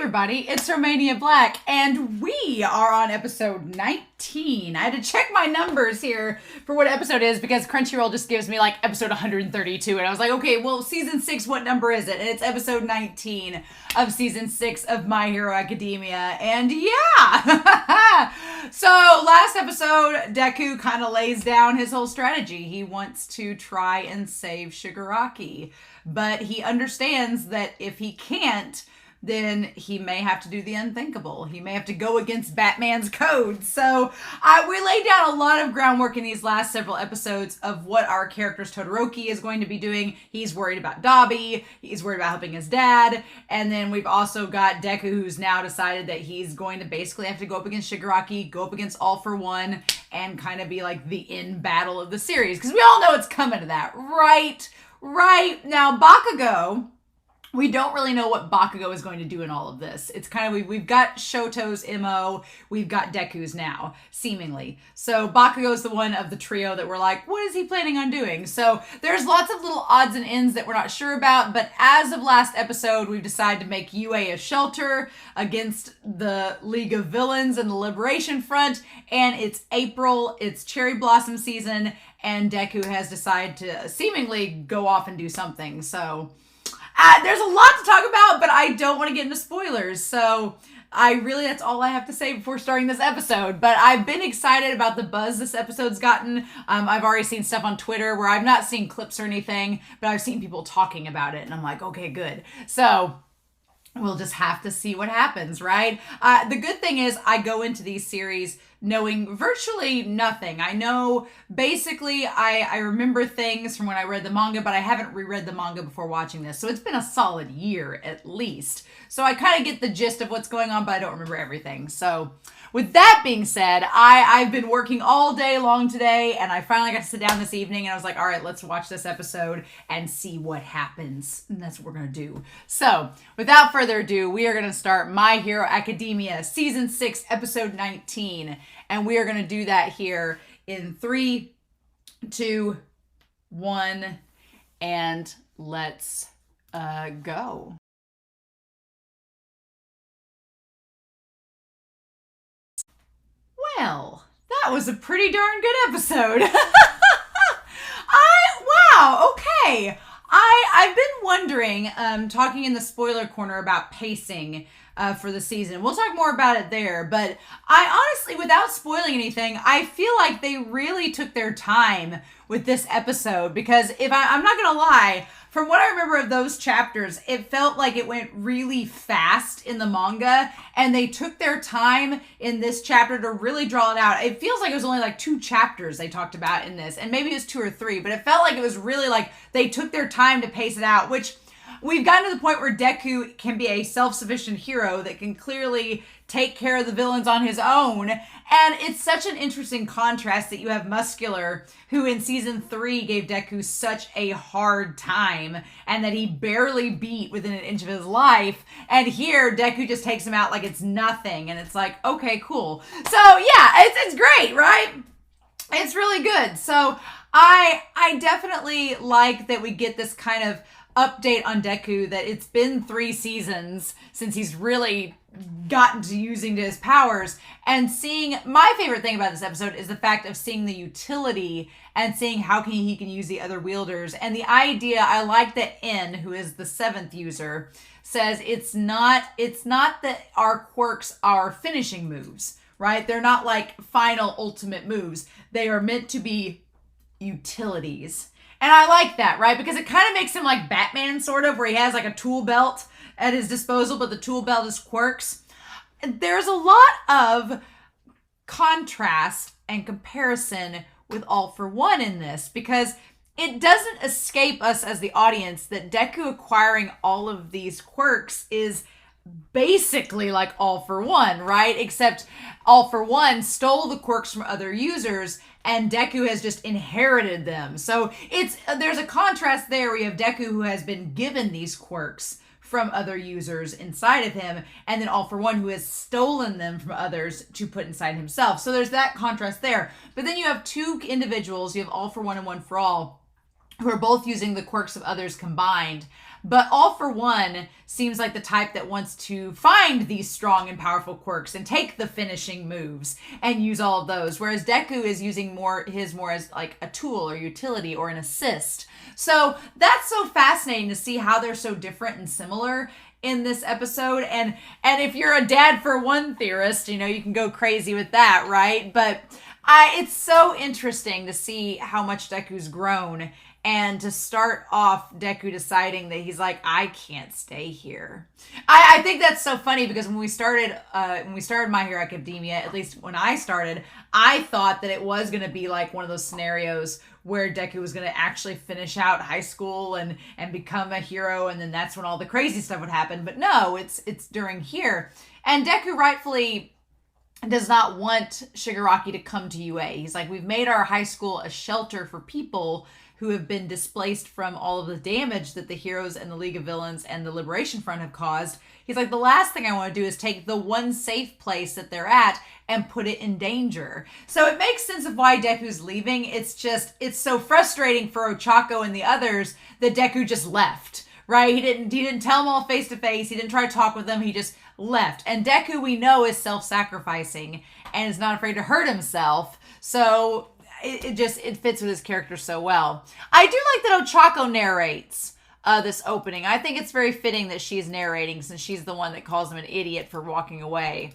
everybody, it's Romania Black, and we are on episode 19. I had to check my numbers here for what episode is because Crunchyroll just gives me like episode 132, and I was like, okay, well, season 6, what number is it? And it's episode 19 of season 6 of My Hero Academia, and yeah! So, last episode, Deku kind of lays down his whole strategy. He wants to try and save Shigaraki, but he understands that if he can't, then he may have to do the unthinkable. He may have to go against Batman's code. So we laid down a lot of groundwork in these last several episodes of what our character's Todoroki is going to be doing. He's worried about Dabi. He's worried about helping his dad. And then we've also got Deku, who's now decided that he's going to basically have to go up against Shigaraki, go up against All For One, and kind of be like the end battle of the series. Because we all know it's coming to that, right? Right. Now, Bakugo... we don't really know what Bakugo is going to do in all of this. It's kind of, we've got Shoto's MO, we've got Deku's now, seemingly. So Bakugo's the one of the trio that we're like, what is he planning on doing? So there's lots of little odds and ends that we're not sure about, but as of last episode, we've decided to make UA a shelter against the League of Villains and the Liberation Front, and it's April, it's cherry blossom season, and Deku has decided to seemingly go off and do something, so... there's a lot to talk about, but I don't want to get into spoilers, so that's all I have to say before starting this episode. But I've been excited about the buzz this episode's gotten. I've already seen stuff on Twitter where I've not seen clips or anything, but I've seen people talking about it, and I'm like, okay, good. So... we'll just have to see what happens, right? The good thing is I go into these series knowing virtually nothing. I know basically I remember things from when I read the manga, but I haven't reread the manga before watching this. So it's been a solid year at least. So I kind of get the gist of what's going on, but I don't remember everything. So with that being said, I've been working all day long today, and I finally got to sit down this evening, and I was like, all right, let's watch this episode and see what happens. And that's what we're going to do. So without further ado, we are going to start My Hero Academia Season 6, Episode 19. And we are going to do that here in 3, 2, 1, and let's go. Well, that was a pretty darn good episode. Wow, okay. I've been wondering, talking in the spoiler corner about pacing for the season. We'll talk more about it there, but I honestly, without spoiling anything, I feel like they really took their time with this episode because I'm not gonna lie, from what I remember of those chapters, it felt like it went really fast in the manga, and they took their time in this chapter to really draw it out. It feels like it was only like 2 chapters they talked about in this, and maybe it was 2 or 3, but it felt like it was really like they took their time to pace it out, which we've gotten to the point where Deku can be a self-sufficient hero that can clearly take care of the villains on his own. And it's such an interesting contrast that you have Muscular, who in season 3 gave Deku such a hard time and that he barely beat within an inch of his life. And here, Deku just takes him out like it's nothing. And it's like, okay, cool. So yeah, it's great, right? It's really good. So I definitely like that we get this kind of update on Deku, that it's been 3 seasons since he's really gotten to using his powers, and seeing, my favorite thing about this episode is the fact of seeing the utility and seeing how he can use the other wielders. And the idea, I like that N, who is the 7th user, says it's not that our quirks are finishing moves, right? They're not like final ultimate moves. They are meant to be utilities. And I like that, right? Because it kind of makes him like Batman, sort of, where he has like a tool belt at his disposal, but the tool belt is quirks. There's a lot of contrast and comparison with All For One in this, because it doesn't escape us as the audience that Deku acquiring all of these quirks is basically like All For One, right? Except All For One stole the quirks from other users, and Deku has just inherited them. So there's a contrast there. We have Deku, who has been given these quirks from other users inside of him, and then All For One, who has stolen them from others to put inside himself. So there's that contrast there. But then you have 2 individuals, you have All For One and One For All, who are both using the quirks of others combined. But All for One seems like the type that wants to find these strong and powerful quirks and take the finishing moves and use all of those. Whereas Deku is using his more as like a tool or utility or an assist. So that's so fascinating to see how they're so different and similar in this episode. And if you're a dad for one theorist, you can go crazy with that, right? But it's so interesting to see how much Deku's grown, and to start off Deku deciding that he's like, I can't stay here. I think that's so funny, because when we started My Hero Academia, at least when I started, I thought that it was going to be like one of those scenarios where Deku was going to actually finish out high school and become a hero, and then that's when all the crazy stuff would happen. But no, it's during here. And Deku rightfully does not want Shigaraki to come to UA. He's like, we've made our high school a shelter for people who have been displaced from all of the damage that the heroes and the League of Villains and the Liberation Front have caused. He's like, the last thing I want to do is take the one safe place that they're at and put it in danger. So it makes sense of why Deku's leaving. It's so frustrating for Ochako and the others that Deku just left, right? He didn't tell them all face to face. He didn't try to talk with them. He just left. And Deku, we know, is self-sacrificing and is not afraid to hurt himself. So it fits with his character so well. I do like that Ochako narrates this opening. I think it's very fitting that she's narrating, since she's the one that calls him an idiot for walking away.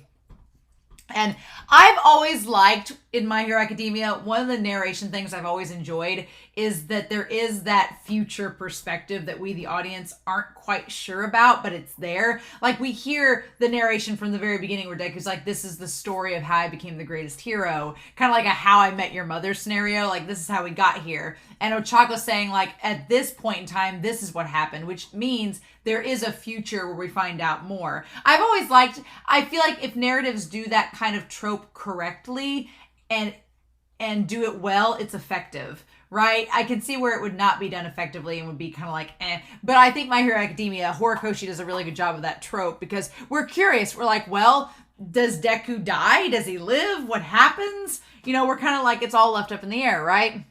And I've always liked, in My Hero Academia, one of the narration things I've always enjoyed is that there is that future perspective that we, the audience, aren't quite sure about, but it's there. Like, we hear the narration from the very beginning where Deku's like, this is the story of how I became the greatest hero. Kind of like a How I Met Your Mother scenario. Like, this is how we got here. And Ochako's saying, like, at this point in time, this is what happened, which means there is a future where we find out more. I feel like if narratives do that kind of trope correctly and do it well, it's effective, right? I can see where it would not be done effectively and would be kind of like, eh. But I think My Hero Academia, Horikoshi does a really good job of that trope, because we're curious. We're like, well, does Deku die? Does he live? What happens? We're kind of like, it's all left up in the air, right?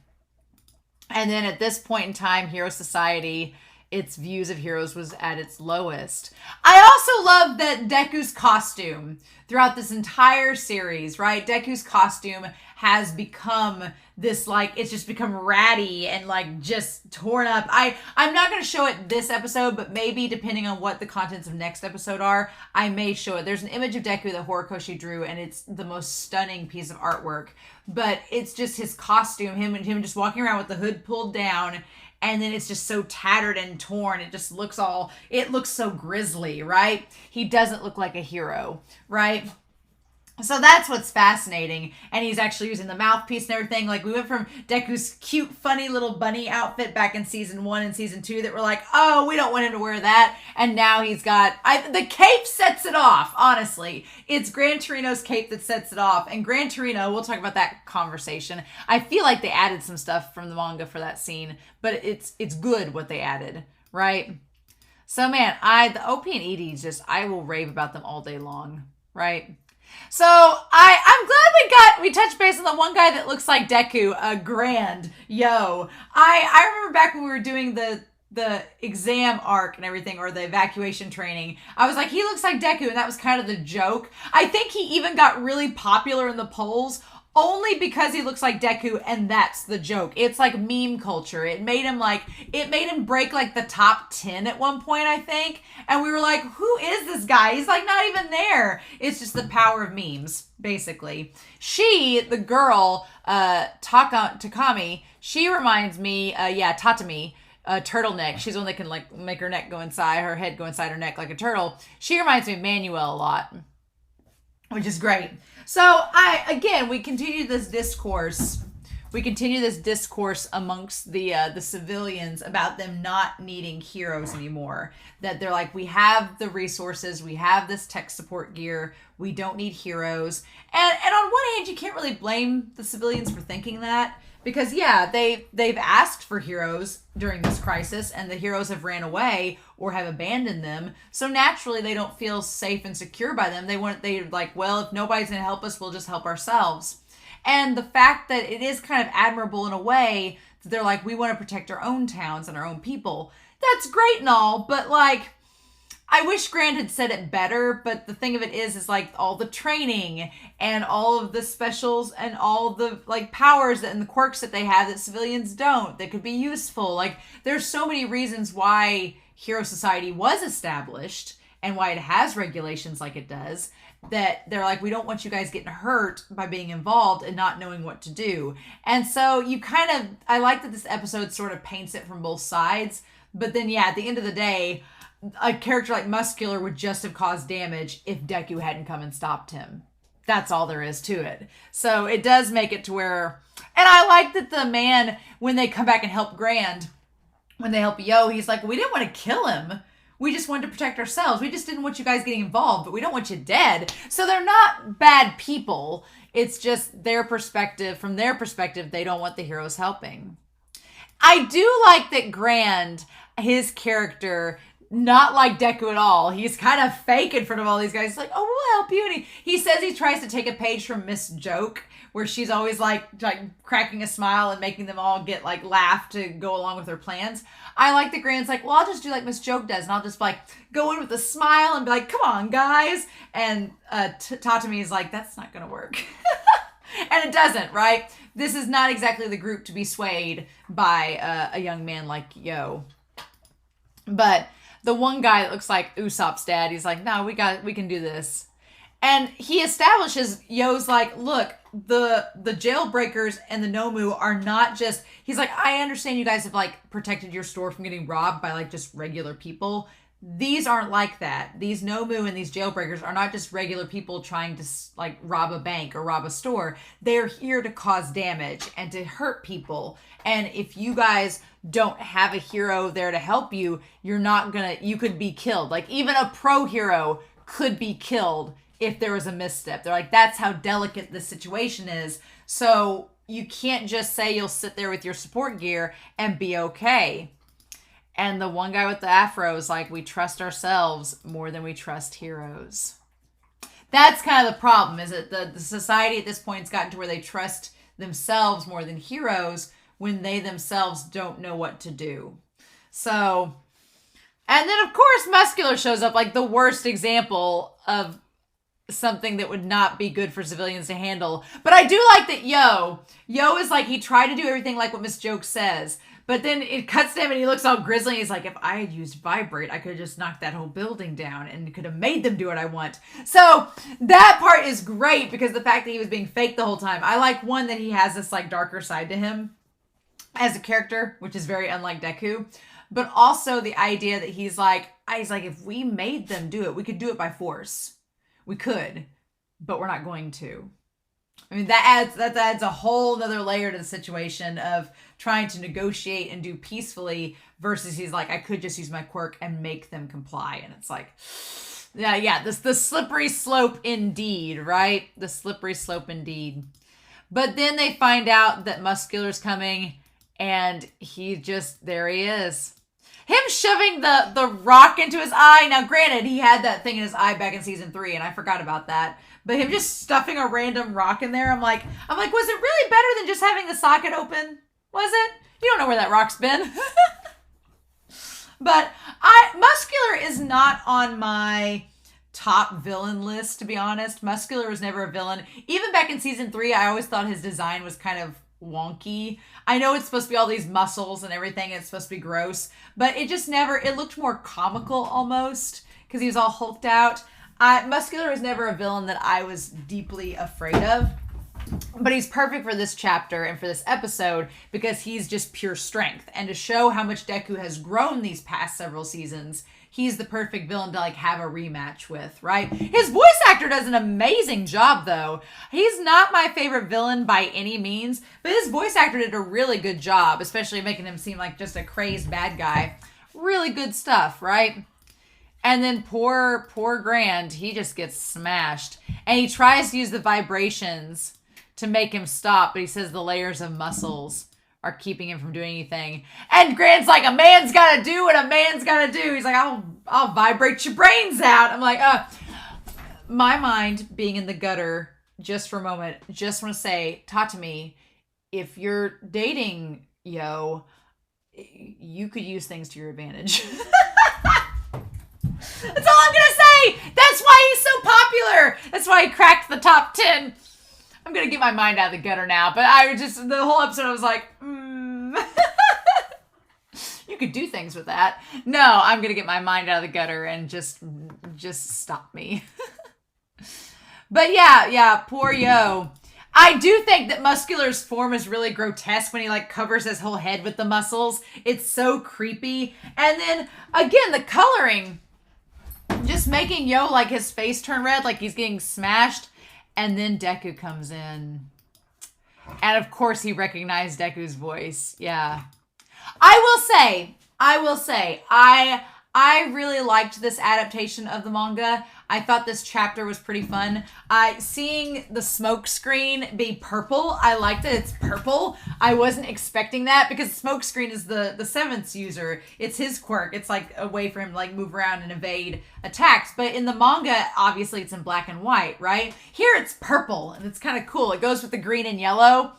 And then at this point in time, Hero Society, its views of heroes was at its lowest. I also love that Deku's costume throughout this entire series, right? Deku's costume has become this, like, it's just become ratty and like just torn up. I'm not going to show it this episode, but maybe depending on what the contents of next episode are, I may show it. There's an image of Deku that Horikoshi drew, and it's the most stunning piece of artwork. But it's just his costume, him just walking around with the hood pulled down, and then it's just so tattered and torn. It looks so grisly, right? He doesn't look like a hero, right? So that's what's fascinating. And he's actually using the mouthpiece and everything. Like, we went from Deku's cute, funny little bunny outfit back in season 1 and season 2 that we're like, oh, we don't want him to wear that. And now he's got, the cape sets it off, honestly. It's Gran Torino's cape that sets it off. And Gran Torino, we'll talk about that conversation. I feel like they added some stuff from the manga for that scene, but it's good what they added, right? So man, the OP and ED, I will rave about them all day long, right? So I'm glad we touched base on the one guy that looks like Deku, Grand. I remember back when we were doing the exam arc and everything, or the evacuation training, I was like, he looks like Deku, and that was kind of the joke. I think he even got really popular in the polls only because he looks like Deku, and that's the joke. It's like meme culture. It made him break like the top 10 at one point, I think. And we were like, who is this guy? He's like not even there. It's just the power of memes, basically. The girl, Takami, she reminds me, Tatami, turtleneck. She's the one that can like make her head go inside her neck like a turtle. She reminds me of Manuel a lot, which is great. So we continue this discourse. We continue this discourse amongst the civilians about them not needing heroes anymore. That they're like, we have the resources, we have this tech support gear, we don't need heroes. And on one hand, you can't really blame the civilians for thinking that, because they've asked for heroes during this crisis, and the heroes have ran away or have abandoned them. So naturally, they don't feel safe and secure by them. They're like, well, if nobody's going to help us, we'll just help ourselves. And the fact that it is kind of admirable in a way that they're like, we want to protect our own towns and our own people. that's great and all, but like, I wish Grant had said it better, but the thing of it is like all the training and all of the specials and all the like powers and the quirks that they have that civilians don't, that could be useful. Like, there's so many reasons why Hero Society was established and why it has regulations like it does, that they're like, we don't want you guys getting hurt by being involved and not knowing what to do. And so you kind of, I like that this episode sort of paints it from both sides, but then yeah, at the end of the day, a character like Muscular would just have caused damage if Deku hadn't come and stopped him. That's all there is to it. So it does make it to where, and I like that the man, when they come back and help Grand, when they help Yo, he's like, we didn't want to kill him. We just wanted to protect ourselves. We just didn't want you guys getting involved, but we don't want you dead. So they're not bad people. It's just their perspective. From their perspective, they don't want the heroes helping. I do like that Grand, his character, not like Deku at all. He's kind of fake in front of all these guys. He's like, oh, we'll help you. And he says he tries to take a page from Miss Joke, where she's always like cracking a smile and making them all get like laugh to go along with her plans. I like the Grand's like, well, I'll just do like Miss Joke does, and I'll just like go in with a smile and be like, come on, guys. And Tatami is like, that's not gonna work. And it doesn't, right? This is not exactly the group to be swayed by a young man like Yo. But the one guy that looks like Usopp's dad, he's like, no, we can do this. And he establishes, Yo's like, look, the jailbreakers and the Nomu are not just, he's like, I understand you guys have like protected your store from getting robbed by like just regular people. These aren't like that. These Nomu and these jailbreakers are not just regular people trying to like rob a bank or rob a store. They're here to cause damage and to hurt people. And if you guys don't have a hero there to help you, you could be killed. Like, even a pro hero could be killed if there was a misstep. They're like, that's how delicate this situation is. So you can't just say you'll sit there with your support gear and be okay. And the one guy with the afro is like, we trust ourselves more than we trust heroes. That's kind of the problem, is that the society at this point has gotten to where they trust themselves more than heroes when they themselves don't know what to do. So, and then of course Muscular shows up, like the worst example of something that would not be good for civilians to handle. But I do like that Yo is like, he tried to do everything like what Miss Joke says, but then it cuts to him and he looks all grizzly. And he's like, if I had used Vibrate, I could have just knocked that whole building down and could have made them do what I want. So that part is great, because the fact that he was being fake the whole time. I like, one, that he has this like darker side to him as a character, which is very unlike Deku. But also the idea that he's like, if we made them do it, we could do it by force. We could, but we're not going to. I mean, that adds a whole other layer to the situation of trying to negotiate and do peacefully, versus he's like, I could just use my quirk and make them comply. And it's like, yeah, the slippery slope indeed, right? The slippery slope indeed. But then they find out that Muscular's coming, and there he is. Him shoving the rock into his eye. Now, granted, he had that thing in his eye back in season 3, and I forgot about that. But him just stuffing a random rock in there, I'm like, was it really better than just having the socket open? Was it? You don't know where that rock's been. But Muscular is not on my top villain list, to be honest. Muscular was never a villain. Even back in season 3, I always thought his design was kind of wonky. I know it's supposed to be all these muscles and everything, and it's supposed to be gross, but it looked more comical almost, because he was all hulked out. Muscular was never a villain that I was deeply afraid of, but he's perfect for this chapter and for this episode, because he's just pure strength. And to show how much Deku has grown these past several seasons, he's the perfect villain to like have a rematch with, right? His voice actor does an amazing job, though. He's not my favorite villain by any means, but his voice actor did a really good job, especially making him seem like just a crazed bad guy. Really good stuff, right? And then poor Grand, he just gets smashed. And he tries to use the vibrations to make him stop, but he says the layers of muscles are keeping him from doing anything. And Grant's like, a man's gotta do what a man's gotta do. He's like, I'll vibrate your brains out. I'm like, my mind being in the gutter just for a moment, just want to say, Tatami, if you're dating Yo, you could use things to your advantage. That's all I'm gonna say. That's why he's so popular. That's why he cracked the top 10. I'm gonna get my mind out of the gutter now, but the whole episode I was like, you could do things with that. No, I'm gonna get my mind out of the gutter and just stop me. But yeah, poor Yo. I do think that Muscular's form is really grotesque when he like covers his whole head with the muscles. It's so creepy. And then again, the coloring, just making Yo like his face turn red, like he's getting smashed. And then Deku comes in. And of course he recognized Deku's voice. Yeah. I will say, I really liked this adaptation of the manga. I thought this chapter was pretty fun. Seeing the smoke screen be purple, I liked it. It's purple. I wasn't expecting that because the smoke screen is the seventh user. It's his quirk. It's like a way for him to like move around and evade attacks. But in the manga, obviously it's in black and white, right? Here it's purple and it's kind of cool. It goes with the green and yellow.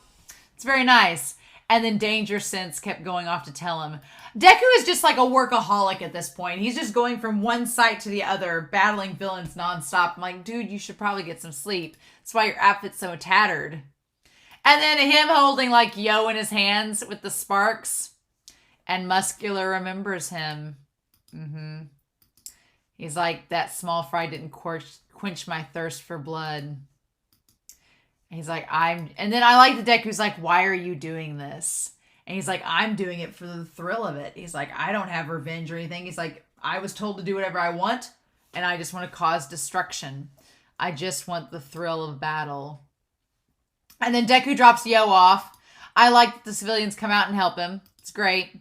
It's very nice. And then Danger Sense kept going off to tell him. Deku is just like a workaholic at this point. He's just going from one site to the other, battling villains nonstop. I'm like, dude, you should probably get some sleep. That's why your outfit's so tattered. And then him holding like Yo in his hands with the sparks. And Muscular remembers him. He's like, that small fry didn't quench my thirst for blood. He's like, and then I like the Deku's like, why are you doing this? And he's like, I'm doing it for the thrill of it. He's like, I don't have revenge or anything. He's like, I was told to do whatever I want, and I just want to cause destruction. I just want the thrill of battle. And then Deku drops Yo off. I like that the civilians come out and help him. It's great.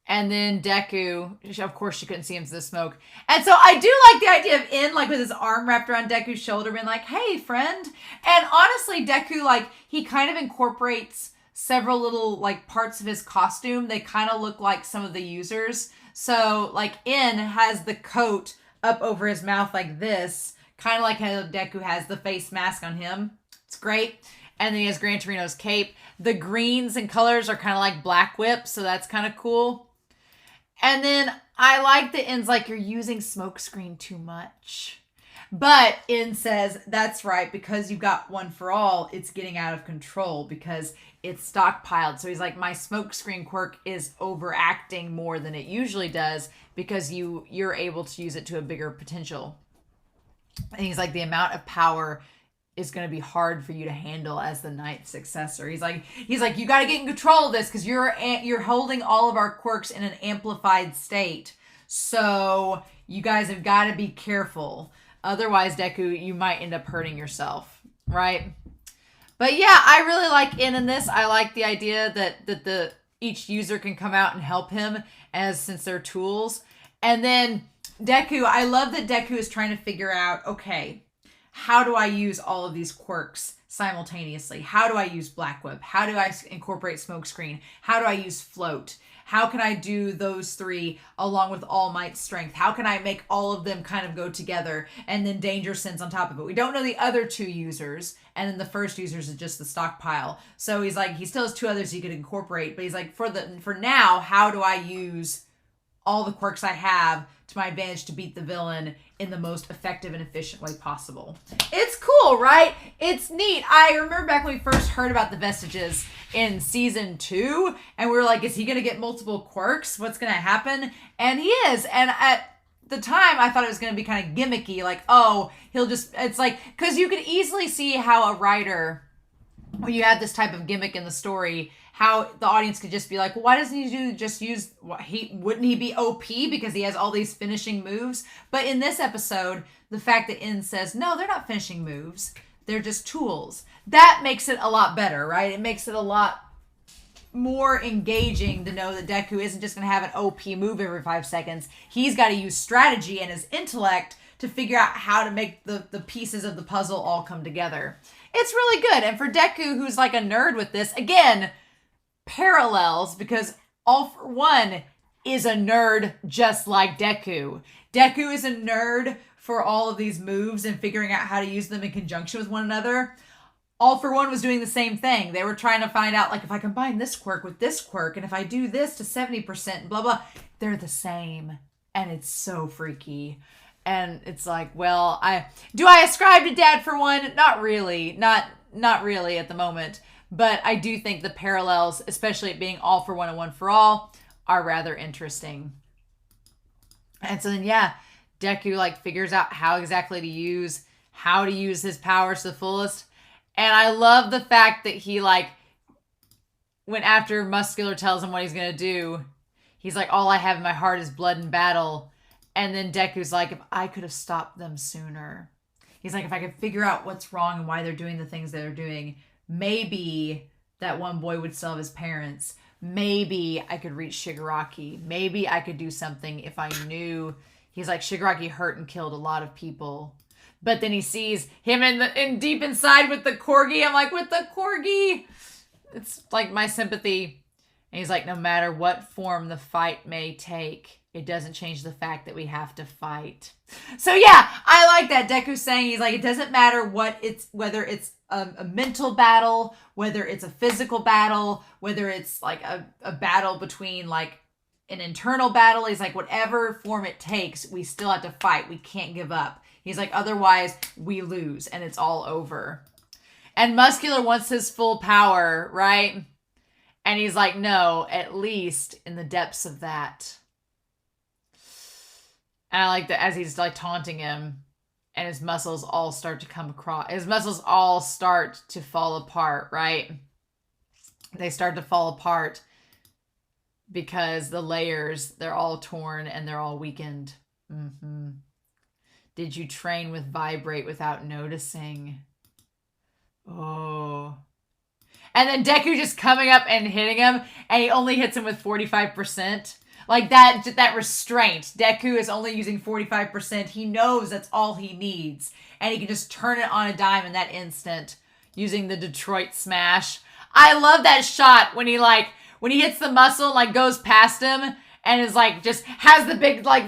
And then Deku, of course she couldn't see him through the smoke. And so I do like the idea of In, like with his arm wrapped around Deku's shoulder, being like, hey, friend. And honestly, Deku, like, he kind of incorporates several little, like, parts of his costume. They kind of look like some of the users. So, like, In has the coat up over his mouth like this, kind of like how Deku has the face mask on him. It's great. And then he has Gran Torino's cape. The greens and colors are kind of like Black Whip, so that's kind of cool. And then I like that In's like, you're using smokescreen too much. But In says, that's right, because you've got One for All, it's getting out of control because it's stockpiled. So he's like, my smokescreen quirk is overacting more than it usually does because you're able to use it to a bigger potential. And he's like, the amount of power is going to be hard for you to handle as the ninth successor. He's like, you got to get in control of this because you're holding all of our quirks in an amplified state. So you guys have got to be careful. Otherwise, Deku, you might end up hurting yourself, right? But yeah, I really like in this. I like the idea that each user can come out and help him since they're tools. And then Deku, I love that Deku is trying to figure out, okay, how do I use all of these quirks simultaneously? How do I use Black Whip? How do I incorporate Smokescreen? How do I use Float? How can I do those three along with All Might's strength? How can I make all of them kind of go together? And then Danger Sense on top of it. We don't know the other two users. And then the first users is just the stockpile. So he's like, he still has two others he could incorporate. But he's like, for now, how do I use all the quirks I have to my advantage to beat the villain in the most effective and efficient way possible? It's cool, right? It's neat. I remember back when we first heard about the vestiges in season 2, and we were like, is he going to get multiple quirks? What's going to happen? And he is. And at the time, I thought it was going to be kind of gimmicky, like, oh, he'll just, it's like, because you could easily see how a writer, when you have this type of gimmick in the story, how the audience could just be like, well, why doesn't he just use, wouldn't he be OP because he has all these finishing moves? But in this episode, the fact that In says, no, they're not finishing moves. They're just tools. That makes it a lot better, right? It makes it a lot more engaging to know that Deku isn't just going to have an OP move every 5 seconds. He's got to use strategy and his intellect to figure out how to make the pieces of the puzzle all come together. It's really good. And for Deku, who's like a nerd with this, again, parallels, because All for One is a nerd just like Deku. Deku is a nerd for all of these moves and figuring out how to use them in conjunction with one another. All for One was doing the same thing. They were trying to find out, like, if I combine this quirk with this quirk, and if I do this to 70%, blah, blah, they're the same. And it's so freaky. And it's like, well, do I ascribe to Dad for One? Not really. Not really at the moment. But I do think the parallels, especially it being All for One and One for All, are rather interesting. And so then, yeah, Deku, like, figures out how exactly to use his powers to the fullest. And I love the fact that he, like, when after Muscular tells him what he's going to do, he's like, all I have in my heart is blood and battle. And then Deku's like, if I could have stopped them sooner. He's like, if I could figure out what's wrong and why they're doing the things they're doing, maybe that one boy would still have his parents. Maybe I could reach Shigaraki. Maybe I could do something if I knew. He's like, Shigaraki hurt and killed a lot of people. But then he sees him in deep inside with the corgi. I'm like, with the corgi? It's like my sympathy. And he's like, no matter what form the fight may take, it doesn't change the fact that we have to fight. So yeah, I like that. Deku's saying, he's like, it doesn't matter whether it's a mental battle, whether it's a physical battle, whether it's like a battle between like an internal battle. He's like, whatever form it takes, we still have to fight. We can't give up. He's like, otherwise we lose and it's all over. And Muscular wants his full power, right? And he's like, no, at least in the depths of that. And I like that as he's like taunting him and his muscles all start to come across. His muscles all start to fall apart, right? They start to fall apart because the layers, they're all torn and they're all weakened. Mm-hmm. Did you train with Vibrate without noticing? Oh. And then Deku just coming up and hitting him, and he only hits him with 45%. Like that restraint. Deku is only using 45%. He knows that's all he needs. And he can just turn it on a dime in that instant using the Detroit Smash. I love that shot when he hits the muscle and like goes past him. And is like, just has the big, like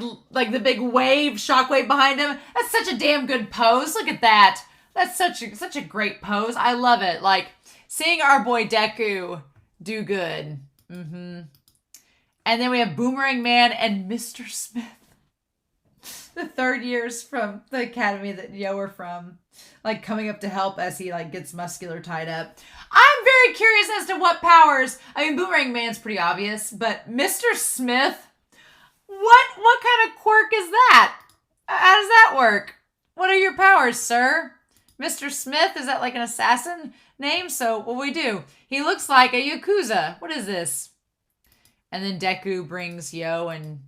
the big wave, shockwave behind him. That's such a damn good pose. Look at that. That's such a great pose. I love it. Like, seeing our boy Deku do good. Mm-hmm. And then we have Boomerang Man and Mr. Smith. The third years from the academy that Yo are from. Like, coming up to help as he, like, gets Muscular tied up. I'm very curious as to what powers. I mean, Boomerang Man's pretty obvious, but Mr. Smith, what kind of quirk is that? How does that work? What are your powers, sir? Mr. Smith, is that like an assassin name? So what we do? He looks like a Yakuza. What is this? And then Deku brings Yo and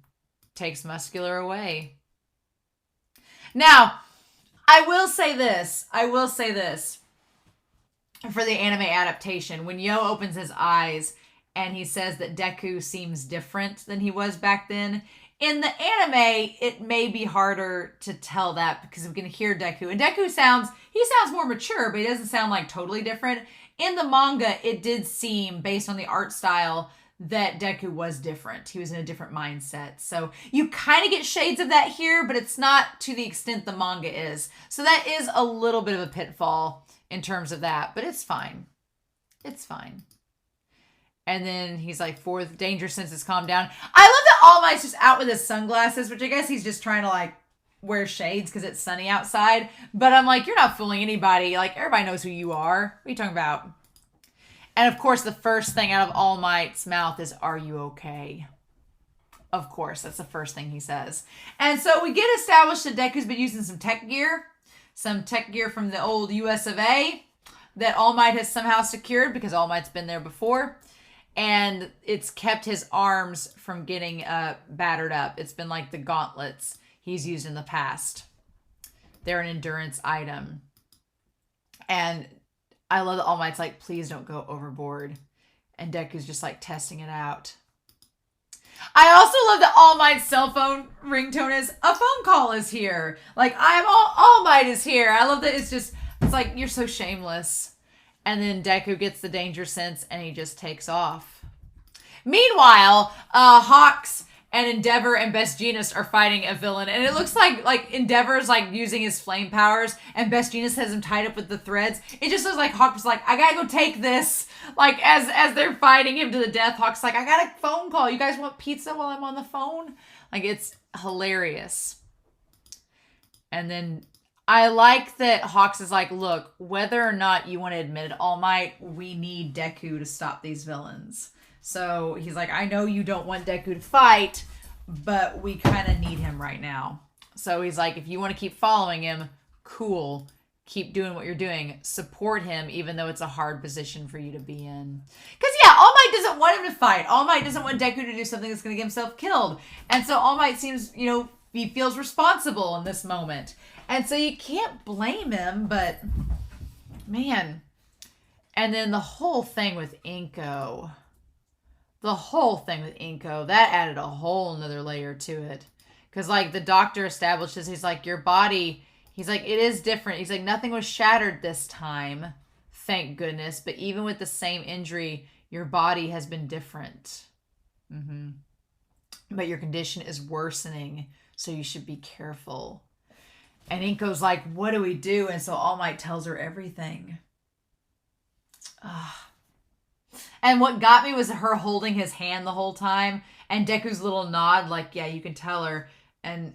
takes Muscular away. Now, I will say this for the anime adaptation. When Yo opens his eyes and he says that Deku seems different than he was back then, in the anime, it may be harder to tell that because we can hear Deku. And Deku sounds more mature, but he doesn't sound like totally different. In the manga, it did seem, based on the art style, that Deku was different. He was in a different mindset. So you kind of get shades of that here, but it's not to the extent the manga is. So that is a little bit of a pitfall in terms of that, but it's fine. It's fine. And then he's like, fourth, danger senses calm down. I love that All Might's just out with his sunglasses, which I guess he's just trying to like wear shades because it's sunny outside. But I'm like, you're not fooling anybody. Like, everybody knows who you are. What are you talking about? And of course, the first thing out of All Might's mouth is, are you okay? Of course, that's the first thing he says. And so we get established that Deku's been using some tech gear from the old US of A that All Might has somehow secured because All Might's been there before. And it's kept his arms from getting battered up. It's been like the gauntlets he's used in the past. They're an endurance item. And I love that All Might's like, please don't go overboard. And Deku's just like testing it out. I also love that All Might's cell phone ringtone is, a phone call is here. Like, All Might is here. I love that it's like, you're so shameless. And then Deku gets the danger sense and he just takes off. Meanwhile, Hawks and Endeavor and Best Jeanist are fighting a villain, and it looks like Endeavor's like using his flame powers, and Best Jeanist has him tied up with the threads. It just looks like Hawk's like, I gotta go take this. Like as they're fighting him to the death, Hawk's like, I got a phone call. You guys want pizza while I'm on the phone? Like, it's hilarious. And then I like that Hawks is like, look, whether or not you want to admit it, All Might, we need Deku to stop these villains. So he's like, I know you don't want Deku to fight, but we kind of need him right now. So he's like, if you want to keep following him, cool. Keep doing what you're doing. Support him, even though it's a hard position for you to be in. Because, yeah, All Might doesn't want him to fight. All Might doesn't want Deku to do something that's going to get himself killed. And so All Might seems, he feels responsible in this moment. And so you can't blame him, but, man. And then the whole thing with Inko. That added a whole nother layer to it. Because, like, the doctor establishes, he's like, your body, he's like, it is different. He's like, nothing was shattered this time, thank goodness. But even with the same injury, your body has been different. But your condition is worsening, so you should be careful. And Inko's like, what do we do? And so All Might tells her everything. And what got me was her holding his hand the whole time. And Deku's little nod, like, yeah, you can tell her. And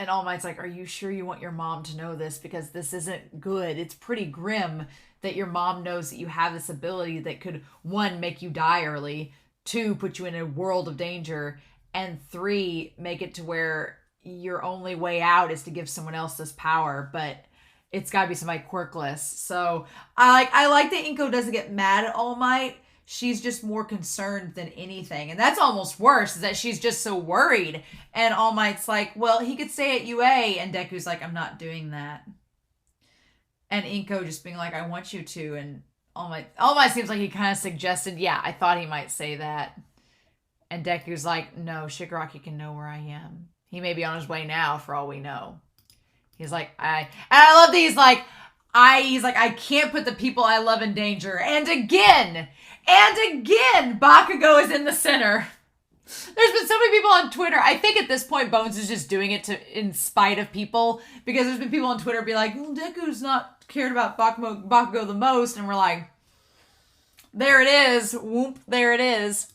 All Might's like, are you sure you want your mom to know this? Because this isn't good. It's pretty grim that your mom knows that you have this ability that could, 1, make you die early, 2, put you in a world of danger, and 3, make it to where your only way out is to give someone else this power. But it's got to be somebody quirkless. So I like that Inko doesn't get mad at All Might. She's just more concerned than anything. And that's almost worse, is that she's just so worried. And All Might's like, well, he could stay at UA. And Deku's like, I'm not doing that. And Inko just being like, I want you to. And All Might seems like he kind of suggested, yeah, I thought he might say that. And Deku's like, no, Shigaraki can know where I am. He may be on his way now, for all we know. He's like, and I love that he's like, I can't put the people I love in danger. And again, Bakugo is in the center. There's been so many people on Twitter. I think at this point, Bones is just doing it in spite of people. Because there's been people on Twitter be like, Deku's not cared about Bakugo the most. And we're like, there it is. Whoop, there it is.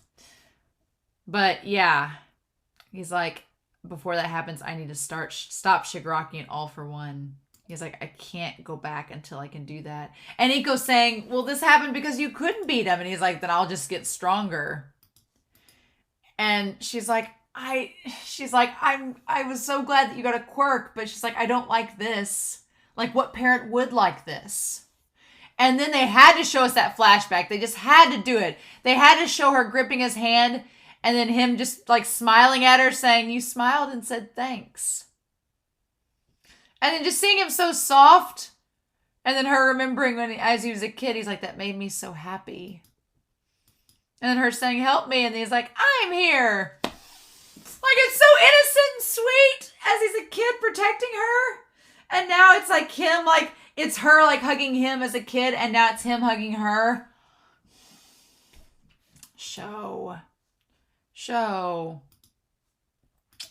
But yeah, he's like, before that happens, I need to stop Shigaraki and All for One. He's like, I can't go back until I can do that. And Inko's saying, well, this happened because you couldn't beat him. And he's like, then I'll just get stronger. And she's like, I was so glad that you got a quirk, but she's like, I don't like this. Like, what parent would like this? And then they had to show us that flashback. They just had to do it. They had to show her gripping his hand and then him just like smiling at her saying, you smiled and said thanks. And then just seeing him so soft. And then her remembering as he was a kid, he's like, that made me so happy. And then her saying, help me. And he's like, I'm here. Like, it's so innocent and sweet as he's a kid protecting her. And now it's like him, like, it's her like hugging him as a kid. And now it's him hugging her. Show.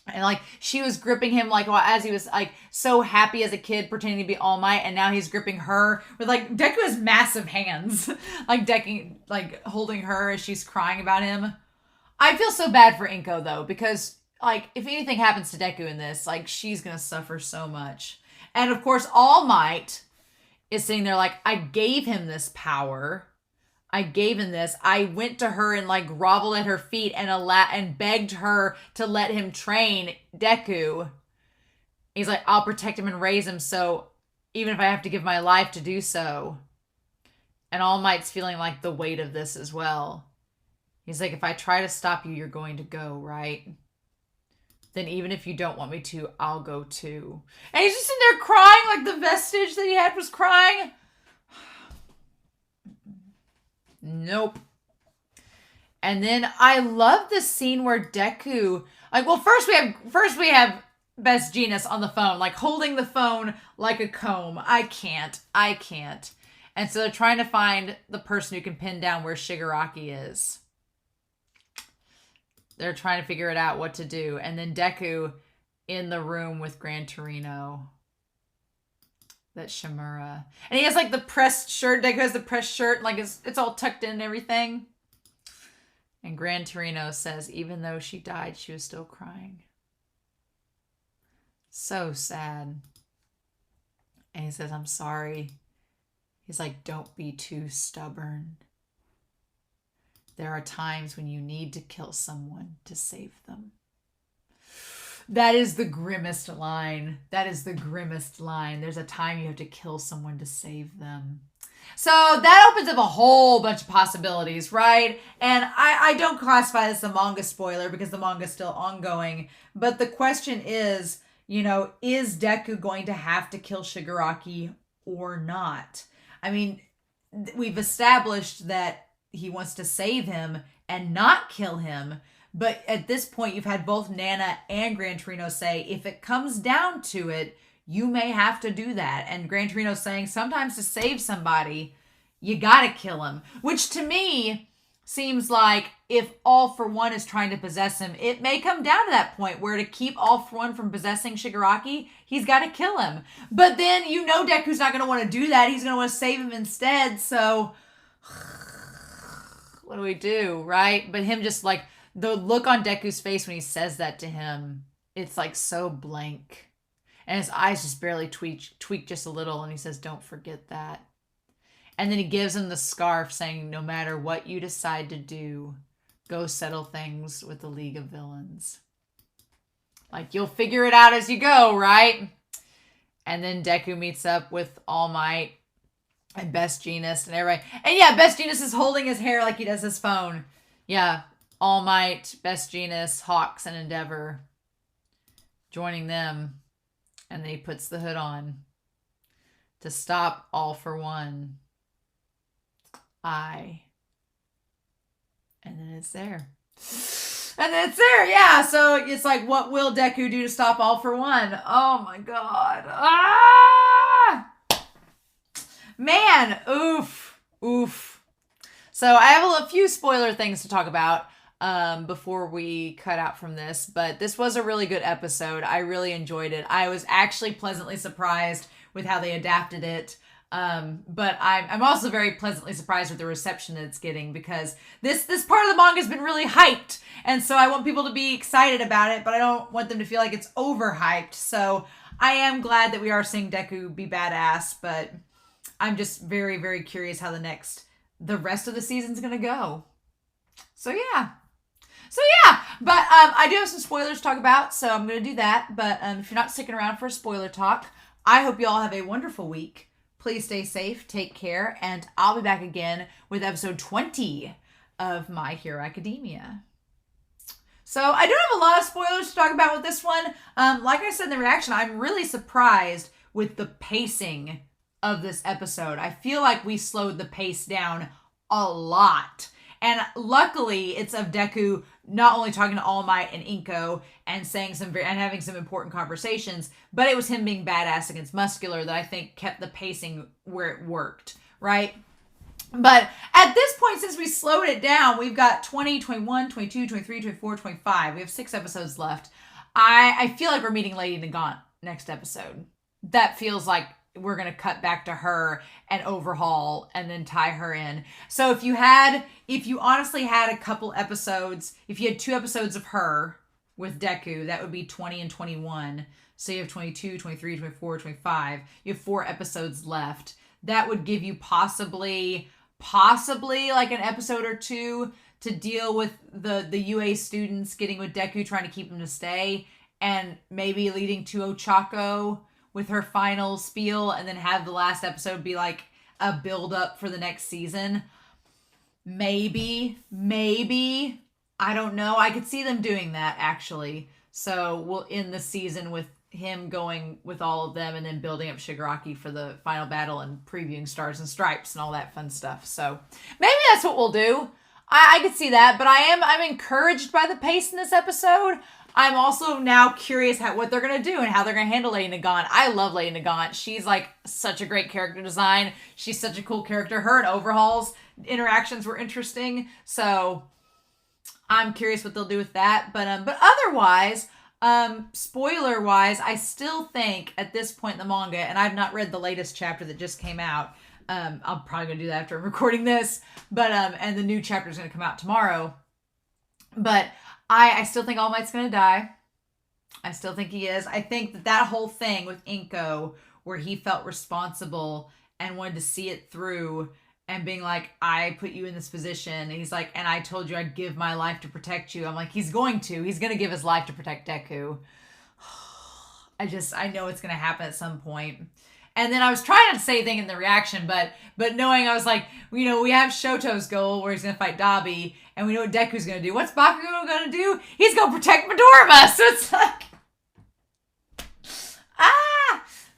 And like she was gripping him like as he was like so happy as a kid pretending to be All Might, and now he's gripping her with like Deku has massive hands. Like Deku like holding her as she's crying about him. I feel so bad for Inko though, because like if anything happens to Deku in this, like she's gonna suffer so much. And of course All Might is sitting there like, I gave him this power. I gave him this. I went to her and like groveled at her feet and begged her to let him train Deku. He's like, I'll protect him and raise him, so even if I have to give my life to do so. And All Might's feeling like the weight of this as well. He's like, if I try to stop you, you're going to go, right? Then even if you don't want me to, I'll go too. And he's just sitting there crying like the vestige that he had was crying. Nope. And then I love the scene where Deku, like, well, first we have Best Jeanist on the phone, like holding the phone like a comb. I can't. And so they're trying to find the person who can pin down where Shigaraki is. they're trying to figure it out what to do. And then Deku in the room with Gran Torino. That's Shimura. And he has like the pressed shirt. Deku has the pressed shirt. Like it's all tucked in and everything. And Gran Torino says, even though she died, she was still crying. So sad. And he says, I'm sorry. He's like, don't be too stubborn. There are times when you need to kill someone to save them. That is the grimmest line. That is the grimmest line. There's a time you have to kill someone to save them. So that opens up a whole bunch of possibilities, right? And I don't classify this as a manga spoiler because the manga is still ongoing. But the question is, is Deku going to have to kill Shigaraki or not? I mean, we've established that he wants to save him and not kill him. But at this point, you've had both Nana and Gran Torino say, if it comes down to it, you may have to do that. And Gran Torino's saying sometimes to save somebody, you gotta kill him. Which to me seems like if All For One is trying to possess him, it may come down to that point where to keep All For One from possessing Shigaraki, he's got to kill him. But then Deku's not going to want to do that. He's going to want to save him instead. So what do, right? But him just like, the look on Deku's face when he says that to him, it's like so blank. And his eyes just barely tweak just a little. And he says, don't forget that. And then he gives him the scarf saying, no matter what you decide to do, go settle things with the League of Villains. Like, you'll figure it out as you go, right? And then Deku meets up with All Might and Best Jeanist and everybody. And yeah, Best Jeanist is holding his hair like he does his phone. Yeah, All Might, Best Jeanist, Hawks, and Endeavor joining them. And then he puts the hood on to stop All For One. And then it's there. Yeah. So it's like, what will Deku do to stop All For One? Oh my god. Man, oof. So I have a few spoiler things to talk about before we cut out from this, but this was a really good episode. I really enjoyed it. I was actually pleasantly surprised with how they adapted it. But I'm also very pleasantly surprised with the reception that it's getting because this part of the manga has been really hyped. And so I want people to be excited about it, but I don't want them to feel like it's overhyped. So I am glad that we are seeing Deku be badass, but I'm just very, very curious how the rest of the season's going to go. So yeah, but I do have some spoilers to talk about, so I'm going to do that. But if you're not sticking around for a spoiler talk, I hope you all have a wonderful week. Please stay safe, take care, and I'll be back again with episode 20 of My Hero Academia. So I don't have a lot of spoilers to talk about with this one. Like I said in the reaction, I'm really surprised with the pacing of this episode. I feel like we slowed the pace down a lot. And luckily, it's of Deku not only talking to All Might and Inko and saying and having some important conversations, but it was him being badass against Muscular that I think kept the pacing where it worked, right? But at this point, since we slowed it down, we've got 20, 21, 22, 23, 24, 25. We have 6 episodes left. I feel like we're meeting Lady Nagant next episode. That feels like we're going to cut back to her and overhaul and then tie her in. So if you honestly had a couple episodes, if you had 2 episodes of her with Deku, that would be 20 and 21. So you have 22, 23, 24, 25. You have 4 episodes left. That would give you possibly like an episode or 2 to deal with the UA students getting with Deku, trying to keep him to stay, and maybe leading to Ochako with her final spiel, and then have the last episode be like a build up for the next season. Maybe. I don't know. I could see them doing that, actually. So we'll end the season with him going with all of them and then building up Shigaraki for the final battle and previewing Stars and Stripes and all that fun stuff. So maybe that's what we'll do. I could see that, but I'm encouraged by the pace in this episode. I'm also now curious what they're going to do and how they're going to handle Lady Nagant. I love Lady Nagant. She's like such a great character design. She's such a cool character. Her and Overhaul's interactions were interesting. So I'm curious what they'll do with that. But otherwise, spoiler wise, I still think at this point in the manga, and I've not read the latest chapter that just came out. I'm probably gonna do that after I'm recording this. But and the new chapter is gonna come out tomorrow. But I still think All Might's gonna die. I still think he is. I think that whole thing with Inko, where he felt responsible and wanted to see it through, and being like, I put you in this position. And he's like, and I told you I'd give my life to protect you. I'm like, he's going to give his life to protect Deku. I know it's going to happen at some point. And then I was trying to say thing in the reaction, but knowing, I was like, we have Shoto's goal where he's going to fight Dabi, and we know what Deku's going to do. What's Bakugo going to do? He's going to protect Midorima. So it's like,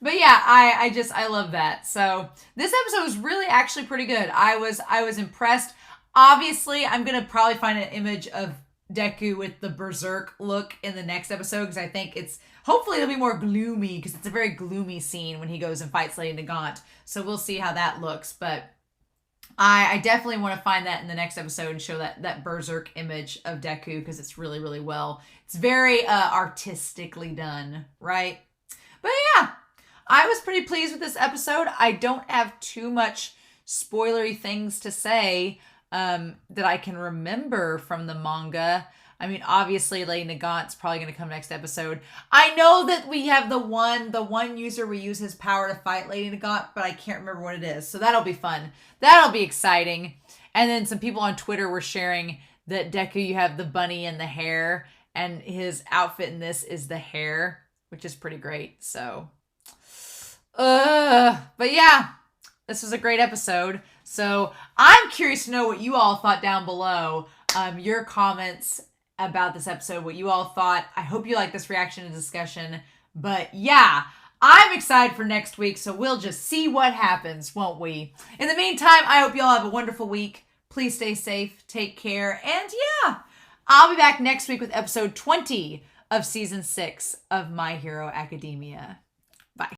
But yeah, I love that. So this episode was really actually pretty good. I was impressed. Obviously, I'm going to probably find an image of Deku with the berserk look in the next episode, because I think hopefully it'll be more gloomy, because it's a very gloomy scene when he goes and fights Lady Nagant. So we'll see how that looks. But I definitely want to find that in the next episode and show that berserk image of Deku, because it's really, really well. It's very artistically done, right? But yeah, I was pretty pleased with this episode. I don't have too much spoilery things to say that I can remember from the manga. I mean, obviously, Lady Nagant's probably going to come next episode. I know that we have the one user we use his power to fight Lady Nagant, but I can't remember what it is. So that'll be fun. That'll be exciting. And then some people on Twitter were sharing that Deku, you have the bunny and the hair, and his outfit in this is the hair, which is pretty great. So, but yeah, this was a great episode. So I'm curious to know what you all thought down below. Your comments about this episode, what you all thought. I hope you like this reaction and discussion. But yeah, I'm excited for next week, so we'll just see what happens, won't we? In the meantime, I hope you all have a wonderful week. Please stay safe, take care, and yeah, I'll be back next week with episode 20 of season 6 of My Hero Academia.